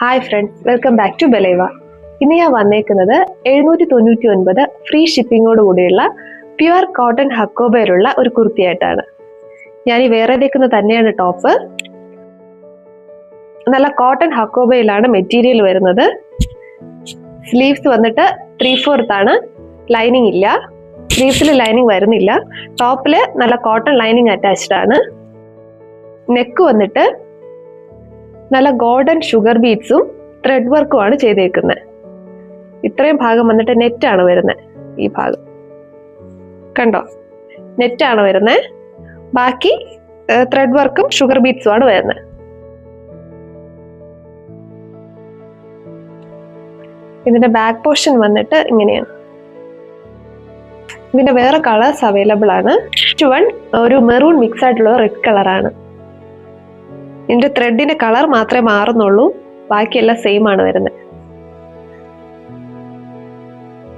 Hi friends, welcome back to ബലേവ. ഇന്ന് ഞാൻ വന്നേക്കുന്നത് 799 ഫ്രീ ഷിപ്പിങ്ങോട് കൂടിയുള്ള പ്യുവർ കോട്ടൺ ഹക്കോബയിലുള്ള ഒരു കുർത്തിയായിട്ടാണ്. ഞാൻ ഈ വേറെ തേക്കുന്നത് തന്നെയാണ് ടോപ്പ്. നല്ല കോട്ടൺ ഹക്കോബയിലാണ് മെറ്റീരിയൽ വരുന്നത്. സ്ലീവ്സ് വന്നിട്ട് 3/4 ആണ്, ലൈനിങ് ഇല്ല. സ്ലീവ്സിൽ ലൈനിങ് വരുന്നില്ല. ടോപ്പിൽ നല്ല കോട്ടൺ ലൈനിങ് അറ്റാച്ച്ഡ് ആണ്. നെക്ക് വന്നിട്ട് നല്ല ഗോൾഡൻ ഷുഗർ ബീഡ്സും ത്രെഡ് വർക്കും ആണ് ചെയ്തേക്കുന്നത്. ഇത്രയും ഭാഗം വന്നിട്ട് നെറ്റാണ് വരുന്നത്. ഈ ഭാഗം കണ്ടോ, നെറ്റാണ് വരുന്നത്. ബാക്കി ത്രെഡ് വർക്കും ഷുഗർ ബീഡ്സും ആണ് വരുന്നത്. ഇതിന്റെ ബാക്ക് പോർഷൻ വന്നിട്ട് ഇങ്ങനെയാണ്. ഇതിന്റെ വേറെ കളേഴ്സ് അവൈലബിൾ ആണ്. ഒരു മെറൂൺ മിക്സ് ആയിട്ടുള്ള റെഡ് കളറാണ്. ഇതിന്റെ ത്രെഡിന്റെ കളർ മാത്രമേ മാറുന്നുള്ളൂ, ബാക്കിയെല്ലാം സെയിം ആണ് വരുന്നത്.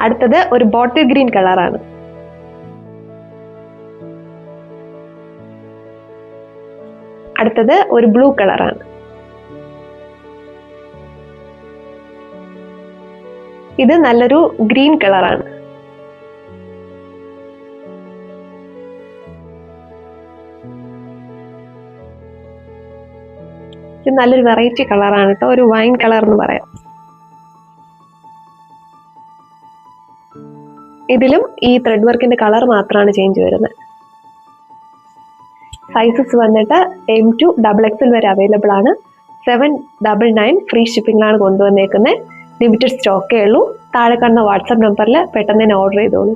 അടുത്തത് ഒരു ബോട്ടിൽ ഗ്രീൻ കളറാണ്. അടുത്തത് ഒരു ബ്ലൂ കളറാണ്. ഇത് നല്ലൊരു ഗ്രീൻ കളറാണ്. ഇത് നല്ലൊരു വെറൈറ്റി കളറാണ് കേട്ടോ, ഒരു വൈൻ കളർ എന്ന് പറയാം. ഇതിലും ഈ ത്രെഡ് വർക്കിന്റെ കളർ മാത്രമാണ് ചേഞ്ച് വരുന്നത്. സൈസസ് വന്നിട്ട് M to XXL വരെ അവൈലബിൾ ആണ്. 799 ഫ്രീ ഷിപ്പിംഗിലാണ് കൊണ്ടുവന്നേക്കുന്നത്. ലിമിറ്റഡ് സ്റ്റോക്കേ ഉള്ളൂ. താഴെ കാണുന്ന വാട്സാപ്പ് നമ്പറിൽ പെട്ടെന്ന് തന്നെ ഓർഡർ ചെയ്തോളൂ.